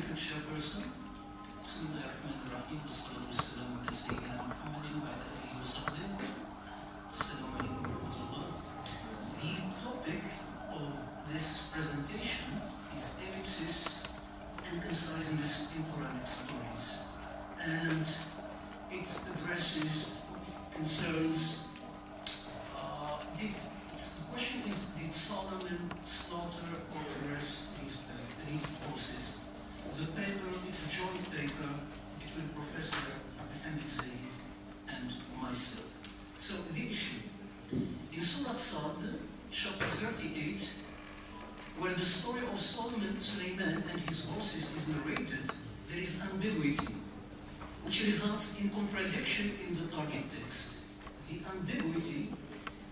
you, Chairperson. Bismillahirrahmanirrahim. Wassalatu wassalamu ala Sayyidina Muhammadin wa ala alihi wa sahbihi. Assalamu alaikum wa rahmatullah. The topic of this presentation is ellipsis and conciseness in Qur'anic stories. And it addresses concerns. The question is, did Solomon slaughter or arrest his horses? The paper is a joint paper between Professor Abdelhamid Zahid and myself. So the issue, in Surah Sad, chapter 38, where the story of Solomon, Suleiman and his horses is narrated, there is ambiguity, which results in contradiction in the target text. The ambiguity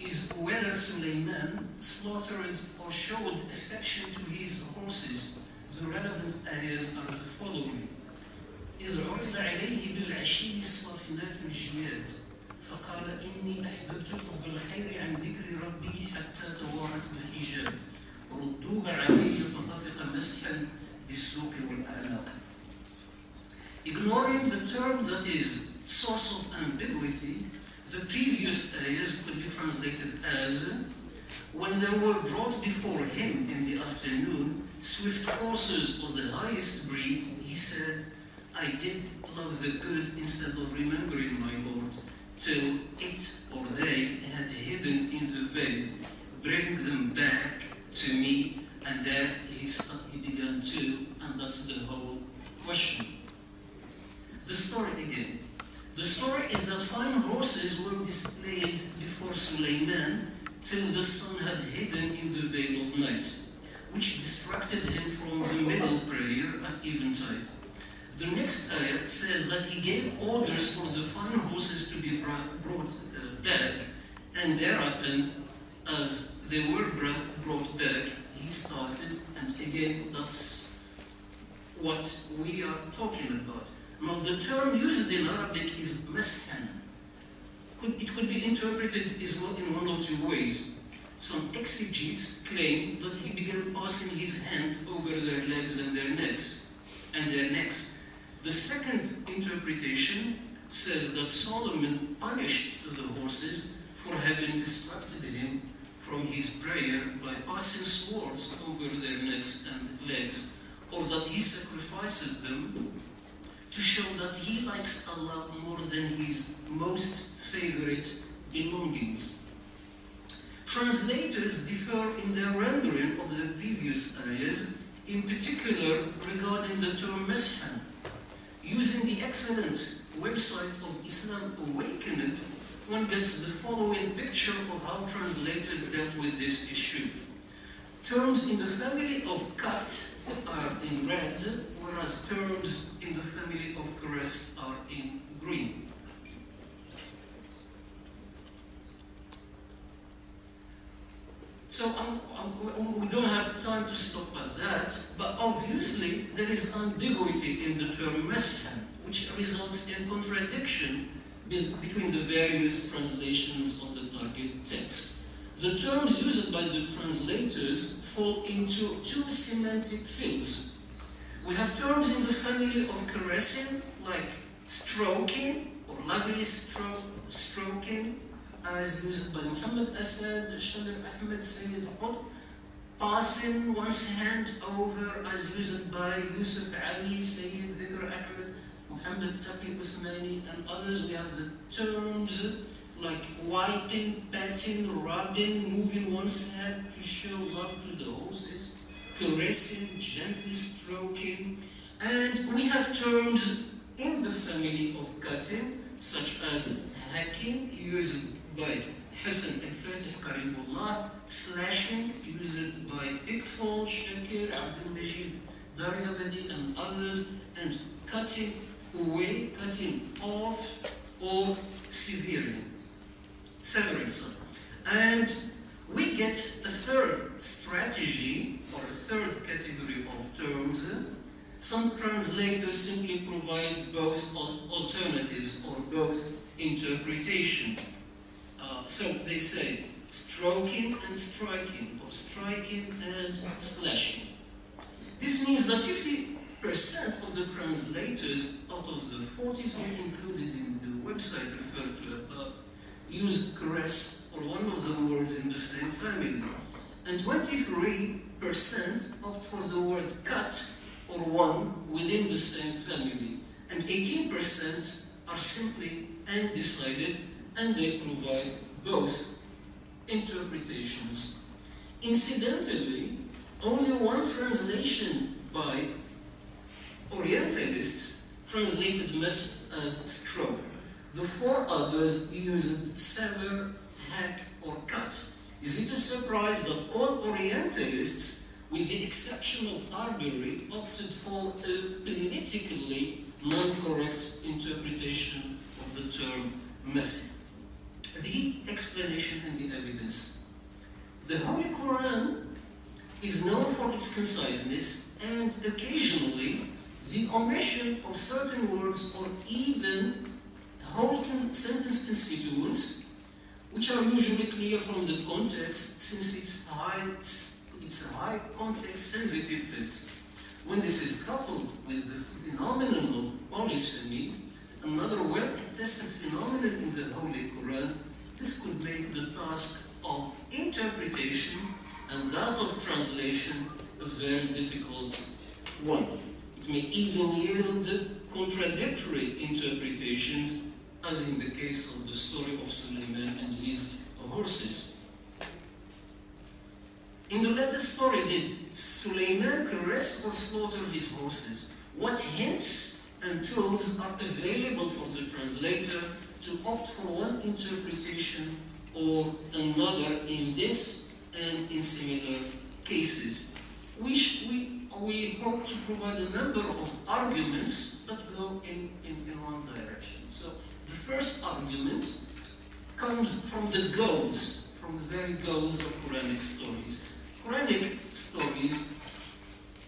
is whether Suleiman slaughtered or showed affection to his horses. The relevant ayahs are the following. إِذْ عُرِضَ عَلَيْهِ بِالْعَشِيِّ الصَّافِنَاتُ الْجِيَادُ فَقَالَ إِنِّي أَحْبَبْتُ حُبَّ الْخَيْرِ عَنْ ذِكْرِ رَبِّي حَتَّى تَوَارَتْ بِالْحِجَابِ رُدُّوهُ عَلَيَّ فَطَفِقَ مَسْحًا بِالسُّوقِ وَالْأَعْنَاقِ. Ignoring the term that is source of ambiguity, the previous ayahs could be translated as, when they were brought before him in the afternoon, swift horses of the highest breed, he said, I did love the good instead of remembering my Lord, till it or they had hidden in the veil. Bring them back to me, and there he began to, and that's the whole question. The story again. The story is that fine horses were displayed before Suleiman till the sun had hidden in the veil of night, which distracted him from the middle prayer at eventide. The next ayah says that he gave orders for the fine horses to be brought back, and thereupon, as they were brought back, he started, and again, that's what we are talking about. Now, the term used in Arabic is mashan. It could be interpreted as well in one of two ways. Some exegetes claim that he began passing his hand over their legs and their necks. The second interpretation says that Solomon punished the horses for having distracted him from his prayer by passing swords over their necks and legs, or that he sacrificed them to show that he likes Allah more than his most favorite belongings. Translators differ in their rendering of the previous ayahs, in particular regarding the term mashan. Using the excellent website of Islam Awakened, one gets the following picture of how translators dealt with this issue. Terms in the family of kat are in red, whereas terms in the family of caress are in green. So we don't have time to stop at that, but obviously there is ambiguity in the term mashan, which results in contradiction between the various translations of the target text. The terms used by the translators fall into two semantic fields. We have terms in the family of caressing, like stroking or lovely stroking, as used by Muhammad Asad, Shadir Ahmed, Sayyid Qutb, passing one's hand over, as used by Yusuf Ali, Sayyid Dhikr Ahmed, Muhammad Taqi Usmani, and others. We have the terms like wiping, patting, rubbing, moving one's head to show love to the horses, caressing, gently stroking. And we have terms in the family of cutting, such as hacking, used by Hassane Darir, slashing, used by Iqbal, Shakir, Hassane Darir, and others, and cutting away, cutting off, or severing. And we get a third strategy, or a third category of terms. Some translators simply provide both alternatives or both interpretation. So they say stroking and striking, or striking and slashing. This means that of the translators out of the 43 included in the website referred to above used caress or one of the words in the same family, and 23% opt for the word cut or one within the same family, and 18% are simply undecided, and they provide both interpretations. Incidentally, only one translation by Orientalists translated mess as stroke. The 4 others used sever, hack, or cut. Is it a surprise that all Orientalists, with the exception of Arbery, opted for a politically non-correct interpretation of the term messy? The explanation and the evidence. The Holy Quran is known for its conciseness and occasionally the omission of certain words or even whole sentence constituents, which are usually clear from the context since it's a high context sensitive text. When this is coupled with the phenomenon of polysemy, another well-attested phenomenon in the Holy Quran, this could make the task of interpretation and that of translation a very difficult one. It may even yield contradictory interpretations, as in the case of the story of Suleiman and his horses. In the latter story, did Suleiman caress or slaughter his horses? What hints and tools are available for the translator to opt for one interpretation or another in this and in similar cases? We hope to provide a number of arguments that go in one direction. So the first argument comes from the goals, from the very goals of Quranic stories. Quranic stories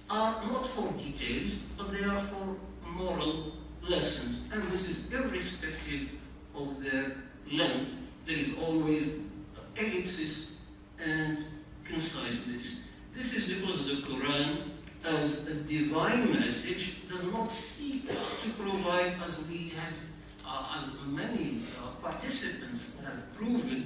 are not for details, but they are for moral lessons, and this is irrespective of their length. There is always ellipsis and conciseness. This is because the Quran, as a divine message, does not seek to provide, as we have, as many participants have proven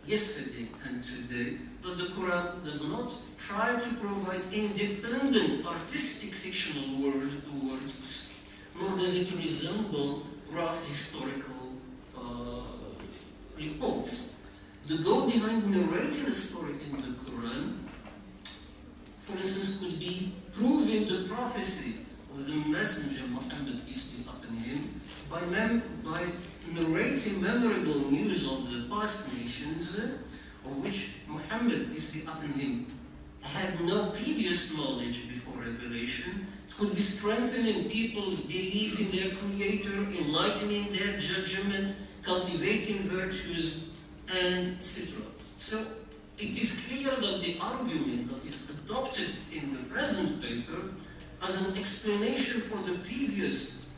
yesterday and today, that the Quran does not try to provide independent artistic fictional works, nor does it resemble rough historical reports. The goal behind narrating a story in the Quran, for instance, could be proving the prophecy of the Messenger Muhammad, peace be upon him, by narrating memorable news of the past nations, of which Muhammad, peace be upon him, had no previous knowledge before revelation. It could be strengthening people's belief in their Creator, enlightening their judgment, cultivating virtues, and etc. So it is clear that the argument that is adopted in the present paper as an explanation for the previous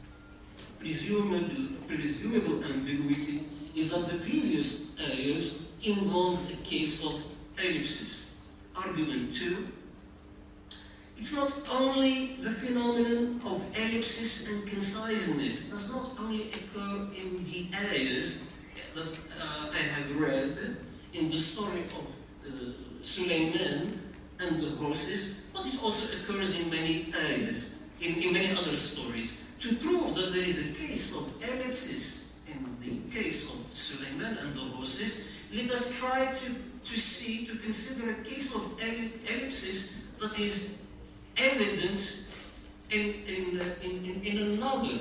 presumable ambiguity is that the previous ayahs involved a case of ellipsis. Argument 2, it's not only the phenomenon of ellipsis and conciseness does not only occur in the ayahs that I have read in the story of Suleiman and the horses, but it also occurs in many ayahs, in many other stories. To prove that there is a case of ellipsis in the case of Suleiman and the horses, let us try to consider a case of ellipsis that is evident in another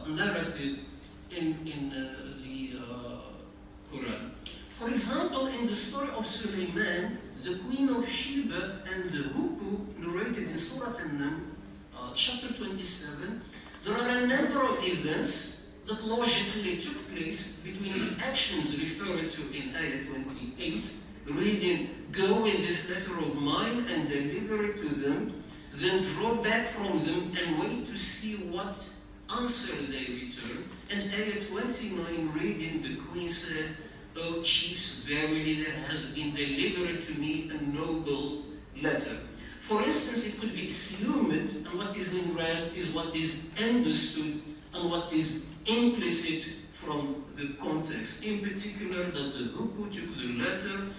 narrative in the Quran. For example, in the story of Suleiman, the Queen of Sheba and the Hoopoe, narrated in Surah An-Naml, chapter 27, there are a number of events that logically took place between the actions referred to in Ayah 28, reading, "Go with this letter of mine and deliver it to them, then draw back from them and wait to see what answer they return," and Ayah 29, reading, "The Queen said, O chiefs, verily there has been delivered to me a noble letter. For instance, it could be assumed, and what is in red is what is understood and what is implicit from the context. In particular, that the Hukku took the letter,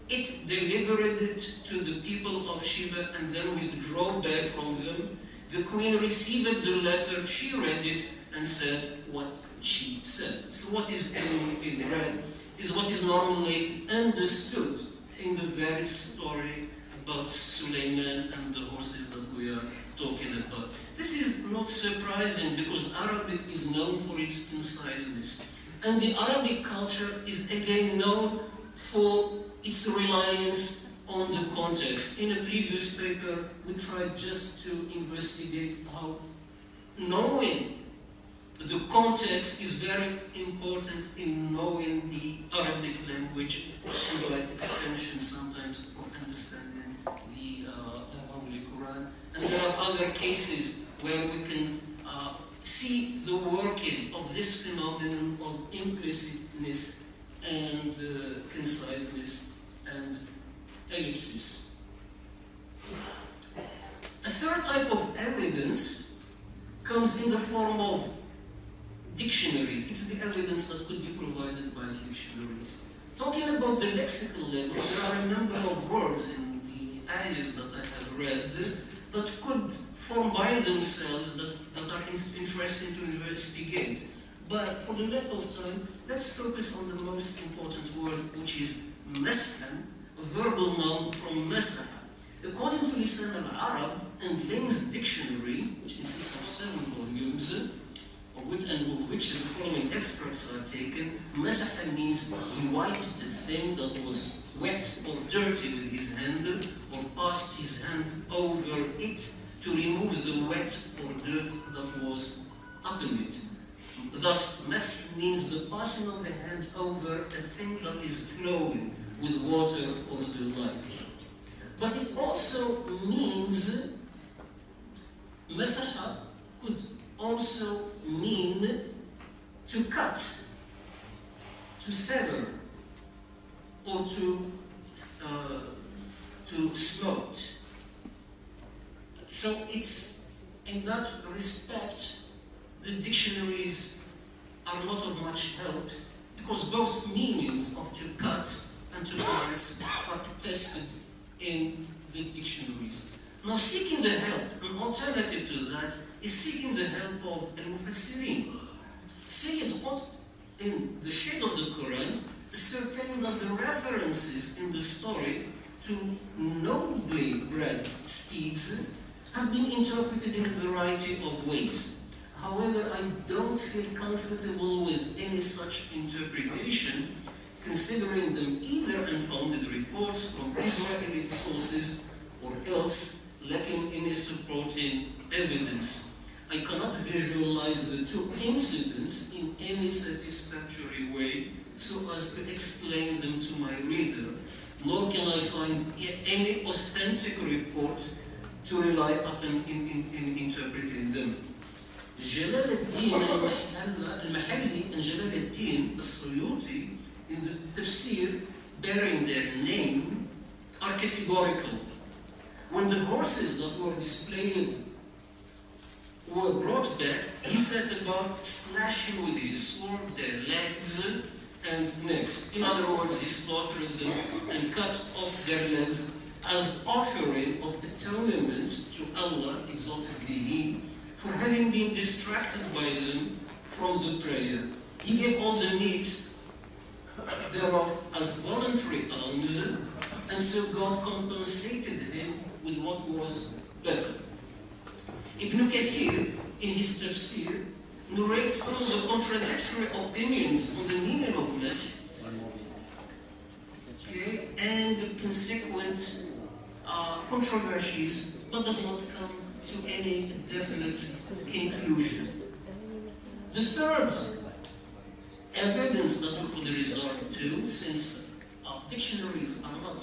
it delivered it to the people of Sheba and then withdrew back from them. The queen received the letter, she read it and said what she said. So what is in red is what is normally understood in the very story about Suleiman and the horses that we are talking about. This is not surprising because Arabic is known for its conciseness. And the Arabic culture is again known for its reliance on the context. In a previous paper, we tried just to investigate how knowing the context is very important in knowing the Arabic language and by extension sometimes for understanding the Holy Quran. And there are other cases where we can see the working of this phenomenon of implicitness and conciseness and ellipsis. A third type of evidence comes in the form of dictionaries. It's the evidence that could be provided by dictionaries. Talking about the lexical level, there are a number of words in the ayahs that I have read that could form by themselves that are interesting to investigate. But for the lack of time, let's focus on the most important word, which is mashan, a verbal noun from masaha. According to Lisan al-Arab and Lane's dictionary, which consists of 7 volumes, of which the following extracts are taken, masaha means he wiped a thing that was wet or dirty with his hand, or passed his hand over it to remove the wet or dirt that was upon it. Thus, mash means the passing of the hand over a thing that is flowing with water or the like. But it also means, masaha could also mean to cut, to sever, or to smote. So it's, in that respect, the dictionaries are not of much help because both meanings of to cut and to press are attested in the dictionaries. Now, seeking the help, an alternative to that, is seeking the help of al-Mufassirin. Sayyid Qutb, in the shade of the Quran, ascertained that the references in the story to nobly bred steeds have been interpreted in a variety of ways. However, I don't feel comfortable with any such interpretation, considering them either unfounded reports from Israeli sources or else lacking any supporting evidence. I cannot visualize the two incidents in any satisfactory way so as to explain them to my reader, nor can I find any authentic report to rely upon in interpreting them. Jalal al-Din al-Mahalli and Jalal al-Din al-Suyuti in the tafsir bearing their name are categorical. When the horses that were displayed were brought back, he set about slashing with his sword their legs and necks. In other words, he slaughtered them and cut off their legs as offering of atonement to Allah, exalted be He, for having been distracted by them from the prayer. He gave all the meat thereof as voluntary alms, and so God compensated him with what was better. Ibn Kathir, in his tafsir, narrates some of the contradictory opinions on the meaning of mash, and the consequent controversies, but does not come to any definite conclusion. The third evidence that we could resort to, since dictionaries are not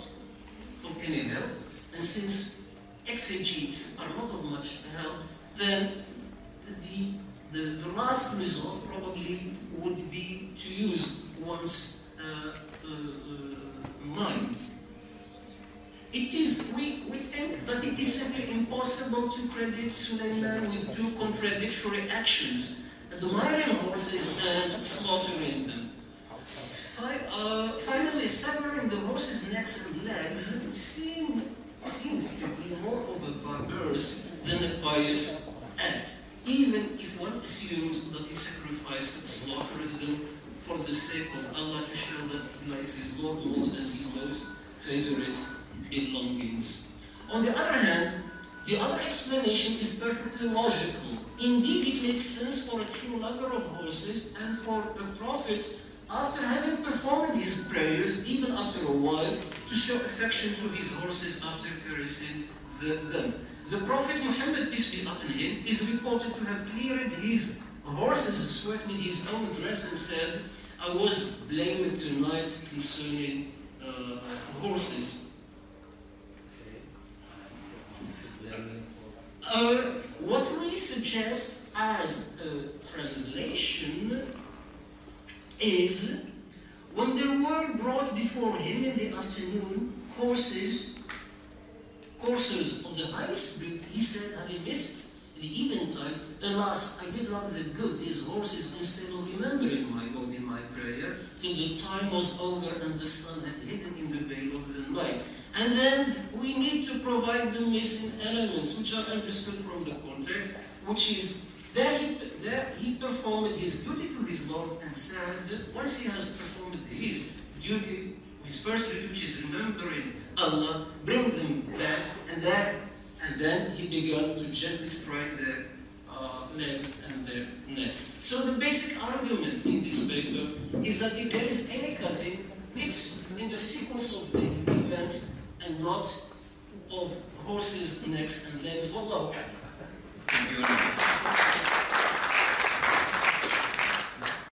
of any help, and since exegetes are not of much help, then the last resort probably would be to use one's mind. It is, we think that it is simply impossible to credit Suleiman with two contradictory actions, admiring horses and slaughtering them. Finally, severing the horse's necks and legs seems to be more of a barbarous than a pious act, even if one assumes that he sacrificed and slaughtered them for the sake of Allah, to show that he likes his Lord more than his most favorite belongings. On the other hand, the other explanation is perfectly logical. Indeed, it makes sense for a true lover of horses and for a prophet, after having performed his prayers, even after a while, to show affection to his horses after caressing them. The Prophet Muhammad, peace be upon him, is reported to have cleared his horse's sweat with his own dress and said, "I was blamed tonight concerning horses." What we suggest as a translation is, when there were brought before him in the afternoon coursers of the highest breed, he said, having missed the eventide, "Alas, I did not the good these horses instead of remembering my God in my prayer, till the time was over and the sun had hidden in the veil of the night." And then we need to provide the missing elements, which are understood from the context, which is, there he performed his duty to his Lord and said, once he has performed his duty, his first duty, which is remembering Allah, bring them back, and then he began to gently strike their legs and their necks. So the basic argument in this paper is that if there is any cutting, it's in the sequence of the events and not of horses' necks and legs. Wallahu a'lam.